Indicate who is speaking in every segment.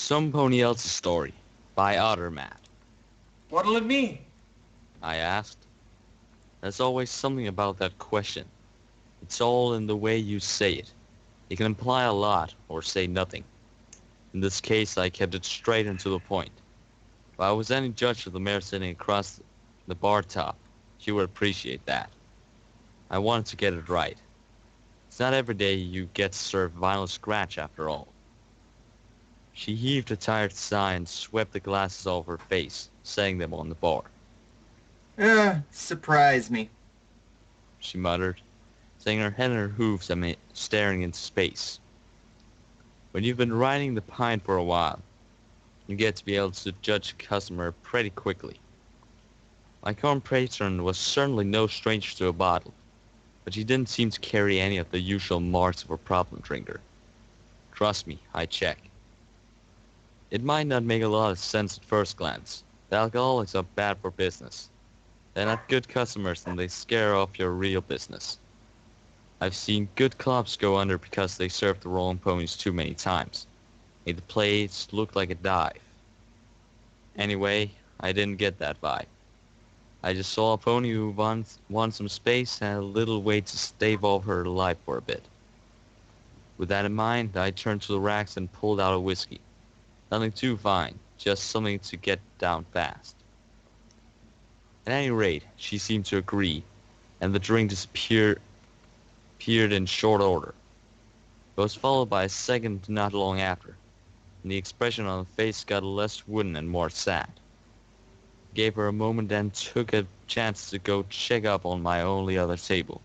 Speaker 1: Someponyelses story by OtterMatt.
Speaker 2: What'll it be?
Speaker 1: I asked. There's always something about that question. It's all in the way you say it. You can imply a lot or say nothing. In this case, I kept it straight and to the point. If I was any judge of the mare sitting across the bar top, she would appreciate that. I wanted to get it right. It's not every day you get served vinyl scratch after all. She heaved a tired sigh and swept the glasses off her face, setting them on the bar.
Speaker 3: Surprise me.
Speaker 1: She muttered, setting her head on her hooves and staring into space. When you've been riding the pine for a while, you get to be able to judge a customer pretty quickly. My current patron was certainly no stranger to a bottle, but she didn't seem to carry any of the usual marks of a problem drinker. Trust me, I check. It might not make a lot of sense at first glance. The alcoholics are bad for business. They're not good customers and they scare off your real business. I've seen good clubs go under because they served the wrong ponies too many times. Made the place look like a dive. Anyway, I didn't get that vibe. I just saw a pony who wanted some space and a little way to stave off her life for a bit. With that in mind, I turned to the racks and pulled out a whiskey. Nothing too fine, just something to get down fast. At any rate, she seemed to agree, and the drink disappeared in short order. It was followed by a second not long after, and the expression on her face got less wooden and more sad. I gave her a moment and took a chance to go check up on my only other table,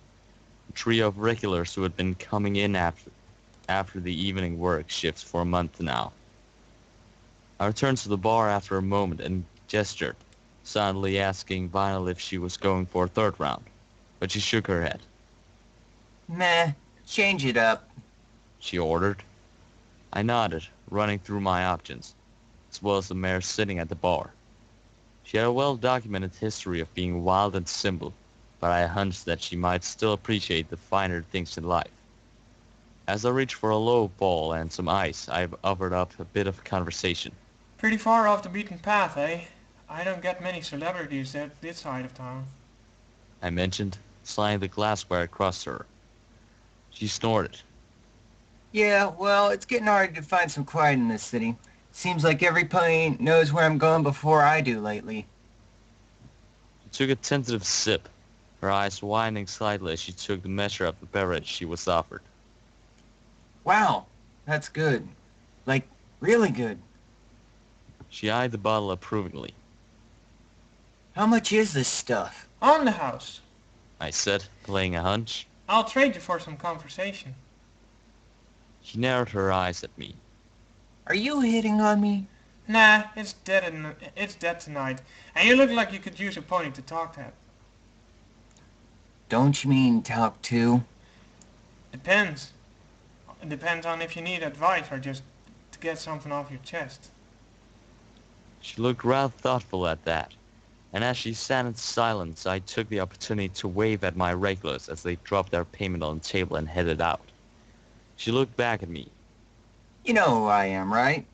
Speaker 1: a trio of regulars who had been coming in after the evening work shifts for a month now. I returned to the bar after a moment and gestured, silently asking Vinyl if she was going for a third round, but she shook her head.
Speaker 3: Meh, change it up.
Speaker 1: She ordered. I nodded, running through my options, as well as the mare sitting at the bar. She had a well-documented history of being wild and simple, but I hunched that she might still appreciate the finer things in life. As I reached for a low ball and some ice, I offered up a bit of conversation.
Speaker 2: Pretty far off the beaten path, eh? I don't get many celebrities at this side of town.
Speaker 1: I mentioned, sliding the glassware across her. She snorted.
Speaker 3: Yeah, well, it's getting hard to find some quiet in this city. Seems like every pony knows where I'm going before I do lately.
Speaker 1: She took a tentative sip, her eyes widening slightly as she took the measure of the beverage she was offered.
Speaker 3: Wow, that's good. Like, really good.
Speaker 1: She eyed the bottle approvingly.
Speaker 3: How much is this stuff?
Speaker 2: On the house.
Speaker 1: I said, playing a hunch.
Speaker 2: I'll trade you for some conversation.
Speaker 1: She narrowed her eyes at me.
Speaker 3: Are you hitting on me?
Speaker 2: Nah, it's dead tonight, and you look like you could use a pony to talk to.
Speaker 3: Don't you mean talk to?
Speaker 2: Depends. It depends on if you need advice or just to get something off your chest.
Speaker 1: She looked rather thoughtful at that, and as she sat in silence, I took the opportunity to wave at my regulars as they dropped their payment on the table and headed out. She looked back at me.
Speaker 3: You know who I am, right?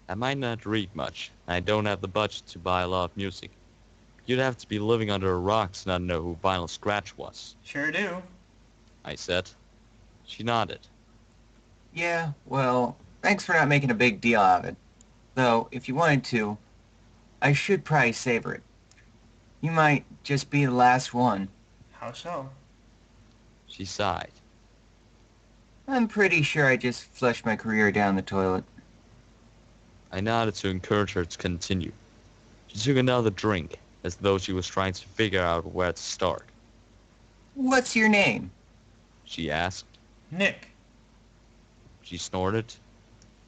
Speaker 1: I might not read much, and I don't have the budget to buy a lot of music. You'd have to be living under a rock to not know who Vinyl Scratch was.
Speaker 2: Sure do.
Speaker 1: I said. She nodded.
Speaker 3: Yeah, well, thanks for not making a big deal out of it. Though, if you wanted to, I should probably savor it. You might just be the last one.
Speaker 2: How so?
Speaker 1: She sighed.
Speaker 3: I'm pretty sure I just flushed my career down the toilet.
Speaker 1: I nodded to encourage her to continue. She took another drink, as though she was trying to figure out where to start.
Speaker 3: What's your name?
Speaker 1: She asked.
Speaker 2: Nick.
Speaker 1: She snorted.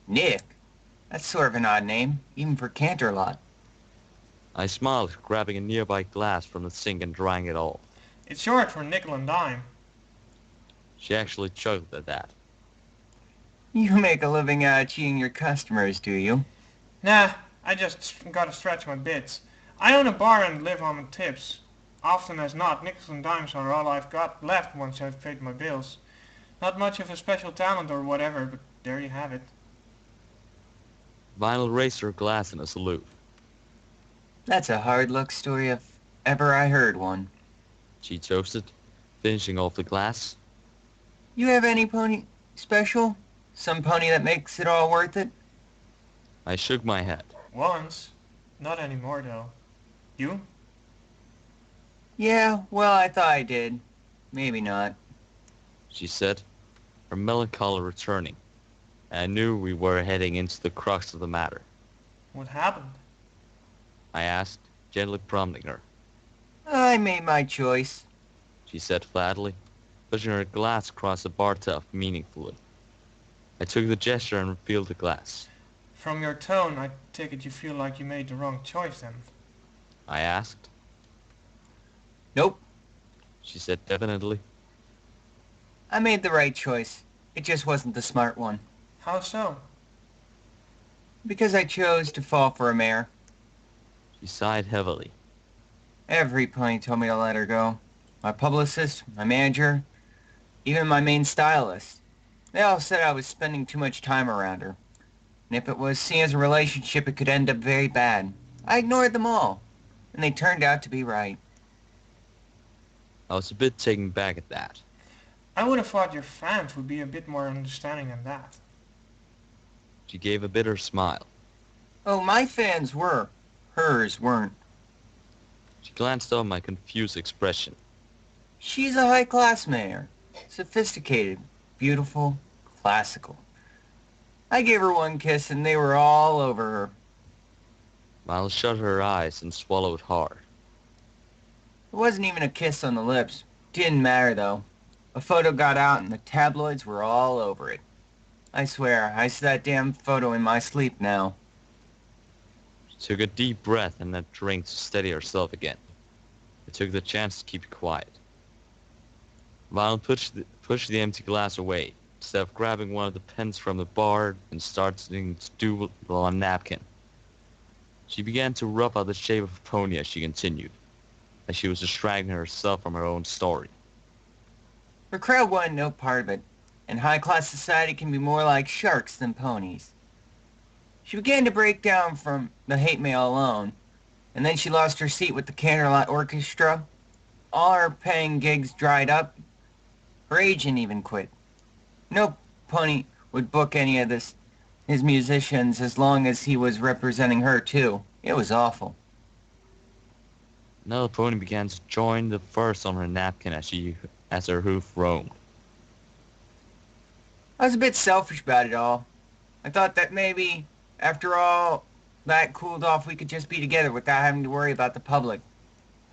Speaker 3: Nick? That's sort of an odd name, even for Canterlot.
Speaker 1: I smiled, grabbing a nearby glass from the sink and drying it all.
Speaker 2: It's short for nickel and dime.
Speaker 1: She actually chuckled at that.
Speaker 3: You make a living out of cheating your customers, do you?
Speaker 2: Nah, I just gotta stretch my bits. I own a bar and live on tips. Often as not, nickels and dimes are all I've got left once I've paid my bills. Not much of a special talent or whatever, but there you have it.
Speaker 1: Vinyl raised her glass in a salute.
Speaker 3: That's a hard luck story if ever I heard one.
Speaker 1: She toasted, finishing off the glass.
Speaker 3: You have any pony special? Some pony that makes it all worth it?
Speaker 1: I shook my head.
Speaker 2: Once. Not anymore, though. You?
Speaker 3: Yeah, well, I thought I did. Maybe not.
Speaker 1: She said, her melancholy returning. And I knew we were heading into the crux of the matter.
Speaker 2: What happened?
Speaker 1: I asked, gently prompting her.
Speaker 3: I made my choice.
Speaker 1: She said flatly, pushing her glass across the bar top meaningfully. I took the gesture and refilled the glass.
Speaker 2: From your tone, I take it you feel like you made the wrong choice then.
Speaker 1: I asked.
Speaker 3: Nope,
Speaker 1: She said definitely.
Speaker 3: I made the right choice. It just wasn't the smart one.
Speaker 2: How so?
Speaker 3: Because I chose to fall for a mare.
Speaker 1: She sighed heavily.
Speaker 3: Every pony told me to let her go. My publicist, my manager, even my main stylist. They all said I was spending too much time around her. And if it was seen as a relationship, it could end up very bad. I ignored them all. And they turned out to be right.
Speaker 1: I was a bit taken back at that.
Speaker 2: I would have thought your fans would be a bit more understanding than that.
Speaker 1: She gave a bitter smile.
Speaker 3: Oh, my fans were. Hers weren't.
Speaker 1: She glanced over my confused expression.
Speaker 3: She's a high-class mare. Sophisticated, beautiful, classical. I gave her one kiss and they were all over her.
Speaker 1: Miles shut her eyes and swallowed hard.
Speaker 3: It wasn't even a kiss on the lips. Didn't matter, though. A photo got out and the tabloids were all over it. I swear, I see that damn photo in my sleep now.
Speaker 1: She took a deep breath and a drink to steady herself again. I took the chance to keep it quiet. Violet pushed the empty glass away, instead of grabbing one of the pens from the bar and starting to doodle on a napkin. She began to rough out the shape of a pony as she continued, as she was distracting herself from her own story.
Speaker 3: Her crowd wanted no part of it, and high-class society can be more like sharks than ponies. She began to break down from the hate mail alone, and then she lost her seat with the Candlelight Orchestra. All her paying gigs dried up. Her agent even quit. No pony would book any of his musicians as long as he was representing her too. It was awful.
Speaker 1: Another pony began to join the verse on her napkin as her hoof roamed.
Speaker 3: I was a bit selfish about it all. I thought that maybe, after all that cooled off, we could just be together without having to worry about the public.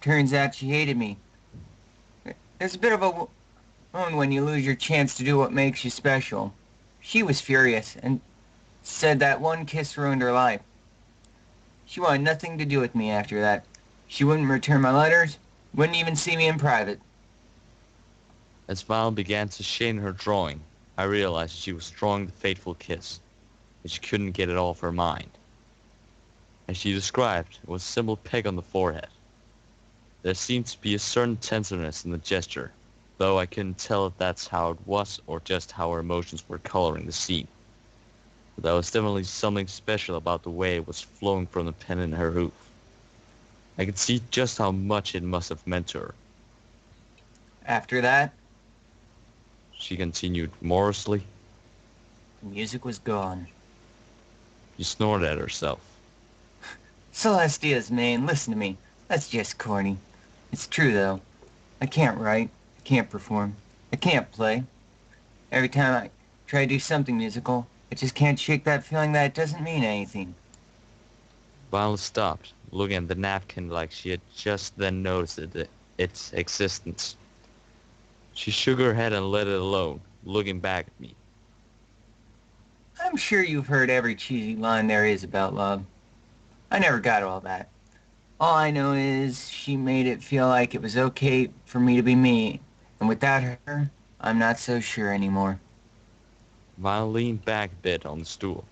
Speaker 3: Turns out she hated me. There's a bit of a wound when you lose your chance to do what makes you special. She was furious and said that one kiss ruined her life. She wanted nothing to do with me after that. She wouldn't return my letters, wouldn't even see me in private.
Speaker 1: As Violet began to shade her drawing, I realized she was drawing the fateful kiss, and she couldn't get it off her mind. As she described, it was a simple peg on the forehead. There seemed to be a certain tenderness in the gesture, though I couldn't tell if that's how it was or just how her emotions were coloring the scene. But there was definitely something special about the way it was flowing from the pen in her hoof. I could see just how much it must have meant to her.
Speaker 3: After that,
Speaker 1: She continued morosely.
Speaker 3: the music was gone.
Speaker 1: She snorted at herself.
Speaker 3: Celestia's, man, listen to me. That's just corny. It's true, though. I can't write. I can't perform. I can't play. Every time I try to do something musical, I just can't shake that feeling that it doesn't mean anything.
Speaker 1: Violet stopped, looking at the napkin like she had just then noticed its existence. She shook her head and let it alone, looking back at me.
Speaker 3: I'm sure you've heard every cheesy line there is about love. I never got all that. All I know is she made it feel like it was okay for me to be me, and without her, I'm not so sure anymore.
Speaker 1: Violet leaned back a bit on the stool.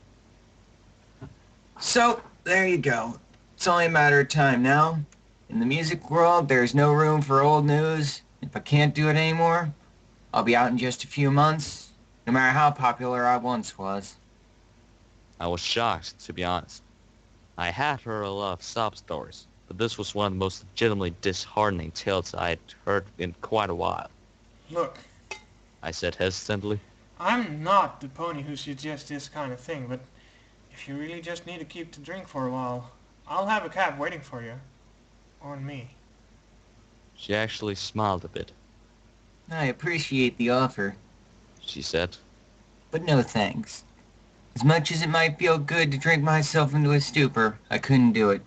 Speaker 3: So, there you go. It's only a matter of time now. In the music world, there's no room for old news. If I can't do it anymore, I'll be out in just a few months, no matter how popular I once was.
Speaker 1: I was shocked, to be honest. I had heard a lot of sob stories, but this was one of the most legitimately disheartening tales I had heard in quite a while.
Speaker 2: Look,
Speaker 1: I said hesitantly.
Speaker 2: I'm not the pony who suggests this kind of thing, but if you really just need to keep the drink for a while, I'll have a cab waiting for you. On me.
Speaker 1: She actually smiled a bit.
Speaker 3: I appreciate the offer,
Speaker 1: She said.
Speaker 3: but no thanks. As much as it might feel good to drink myself into a stupor, I couldn't do it.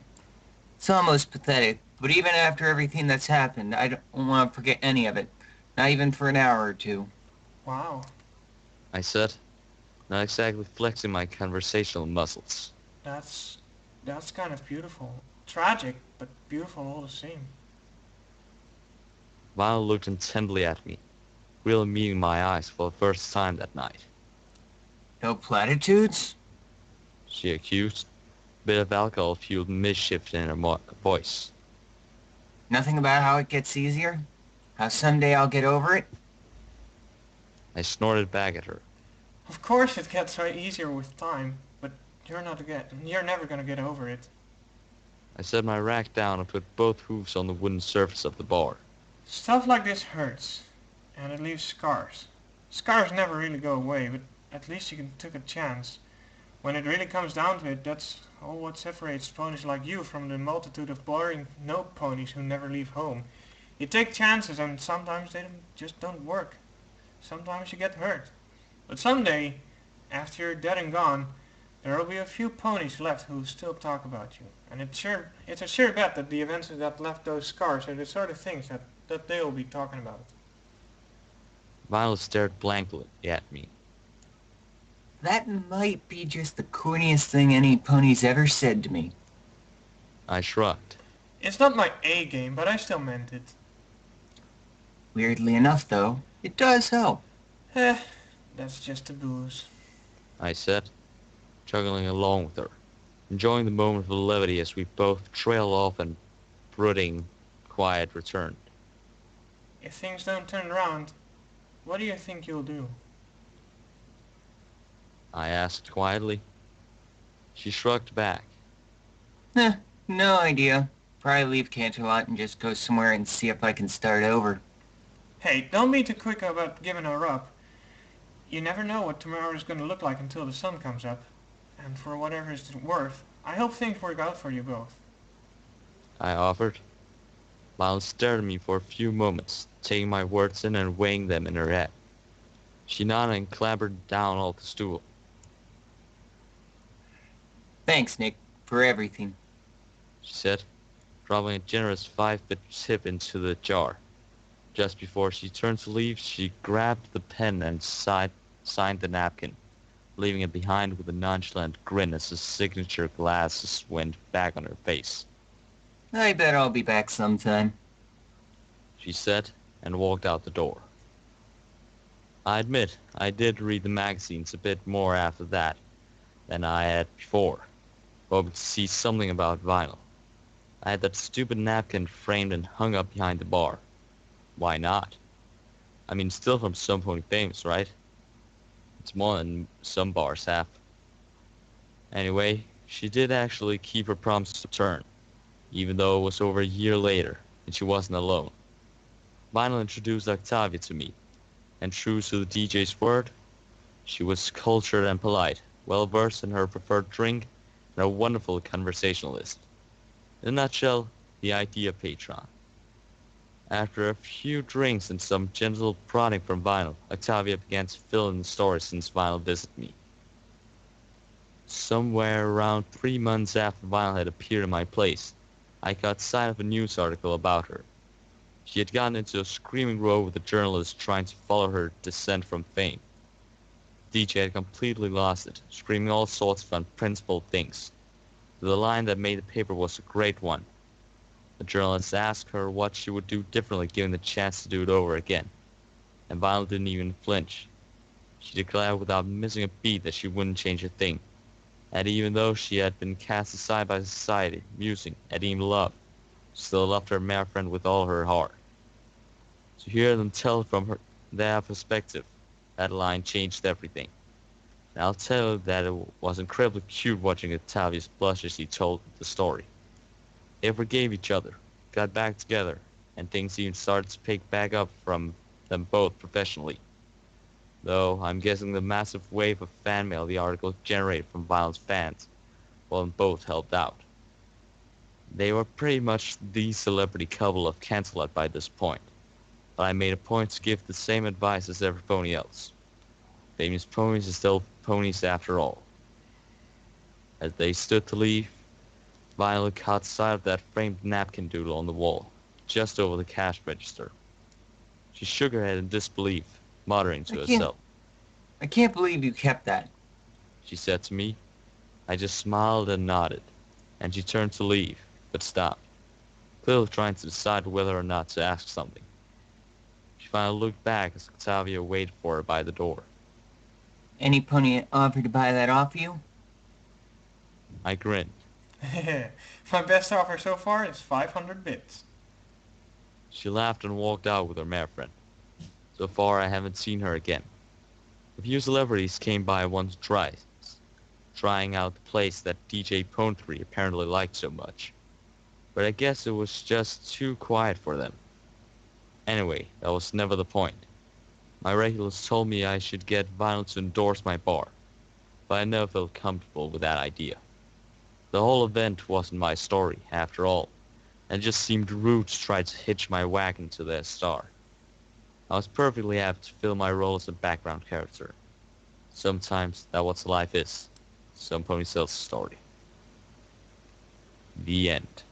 Speaker 3: It's almost pathetic, but even after everything that's happened, I don't want to forget any of it. Not even for an hour or two.
Speaker 2: Wow.
Speaker 1: I said, not exactly flexing my conversational muscles.
Speaker 2: That's that's kind of beautiful. Tragic, but beautiful all the same.
Speaker 1: Violet looked intently at me, really meeting my eyes for the first time that night.
Speaker 3: No platitudes?
Speaker 1: She accused, a bit of alcohol-fueled mischief in her voice.
Speaker 3: Nothing about how it gets easier? How someday I'll get over it?
Speaker 1: I snorted back at her.
Speaker 2: Of course it gets easier with time, but you're never gonna get over it.
Speaker 1: I set my rack down and put both hooves on the wooden surface of the bar.
Speaker 2: Stuff like this hurts, and it leaves scars. Scars never really go away, but at least you took a chance. When it really comes down to it, that's all what separates ponies like you from the multitude of boring no ponies who never leave home. You take chances and sometimes they just don't work. Sometimes you get hurt. But someday, after you're dead and gone, there will be a few ponies left who still talk about you. And it's a sure bet that the events that left those scars are the sort of things that they'll be talking about.
Speaker 1: Violet stared blankly at me.
Speaker 3: That might be just the corniest thing any pony's ever said to me.
Speaker 1: I shrugged.
Speaker 2: It's not my A game, but I still meant it.
Speaker 3: Weirdly enough, though, it does help.
Speaker 2: Eh, that's just the booze.
Speaker 1: I said, chugging along with her, enjoying the moment of levity as we both trailed off and brooding quiet returned.
Speaker 2: If things don't turn around, what do you think you'll do?
Speaker 1: I asked quietly. She shrugged back.
Speaker 3: Eh, no idea. Probably leave Canterlot and just go somewhere and see if I can start over.
Speaker 2: Hey, don't be too quick about giving her up. You never know what tomorrow is going to look like until the sun comes up. And for whatever it's worth, I hope things work out for you both.
Speaker 1: I offered. Violet stared at me for a few moments, taking my words in and weighing them in her head. She nodded and clambered down off the stool.
Speaker 3: Thanks, Nick, for everything.
Speaker 1: She said, dropping a generous 5-bit tip into the jar. Just before she turned to leave, she grabbed the pen and signed the napkin, leaving it behind with a nonchalant grin as the signature glasses went back on her face.
Speaker 3: I bet I'll be back sometime.
Speaker 1: She said, and walked out the door. I admit, I did read the magazines a bit more after that than I had before, hoping to see something about vinyl. I had that stupid napkin framed and hung up behind the bar. Why not? I mean, still from Somepony famous, right? It's more than some bars have. Anyway, she did actually keep her promise to return, even though it was over a year later, and she wasn't alone. Vinyl introduced Octavia to me, and true to the DJ's word, she was cultured and polite, well-versed in her preferred drink, and a wonderful conversationalist. In a nutshell, the idea patron. After a few drinks and some gentle prodding from Vinyl, Octavia began to fill in the story since Vinyl visited me. Somewhere around 3 months after Vinyl had appeared in my place, I caught sight of a news article about her. She had gotten into a screaming row with a journalist trying to follow her descent from fame. DJ had completely lost it, screaming all sorts of unprincipled things. The line that made the paper was a great one. The journalist asked her what she would do differently given the chance to do it over again, and Violet didn't even flinch. She declared without missing a beat that she wouldn't change a thing, and even though she had been cast aside by society, musing, and even loved, she still loved her male friend with all her heart. To hear them tell from their perspective, that line changed everything. And I'll tell you that it was incredibly cute watching Octavius blush as he told the story. They forgave each other, got back together, and things even started to pick back up from them both professionally. Though I'm guessing the massive wave of fan mail the article generated from Violent's fans, well, both helped out. They were pretty much the celebrity couple of Cancelat by this point, but I made a point to give the same advice as every pony else. Famous ponies are still ponies after all. As they stood to leave, Violet caught sight of that framed napkin doodle on the wall, just over the cash register. She shook her head in disbelief, muttering
Speaker 3: I
Speaker 1: to
Speaker 3: can't,
Speaker 1: herself.
Speaker 3: I can't believe you kept that.
Speaker 1: She said to me. I just smiled and nodded, and she turned to leave, but stopped, clearly trying to decide whether or not to ask something. She finally looked back as Octavia waited for her by the door.
Speaker 3: Any pony offered to buy that off you?
Speaker 1: I grinned.
Speaker 2: My best offer so far is 500 bits.
Speaker 1: She laughed and walked out with her mare friend. So far, I haven't seen her again. A few celebrities came by once or twice, trying out the place that DJ Pone3 apparently liked so much. But I guess it was just too quiet for them. Anyway, that was never the point. My regulars told me I should get Vinyl to endorse my bar, but I never felt comfortable with that idea. The whole event wasn't my story, after all, and it just seemed rude to try to hitch my wagon to their star. I was perfectly happy to fill my role as a background character. Sometimes that's what life is. Someponyelses story. The end.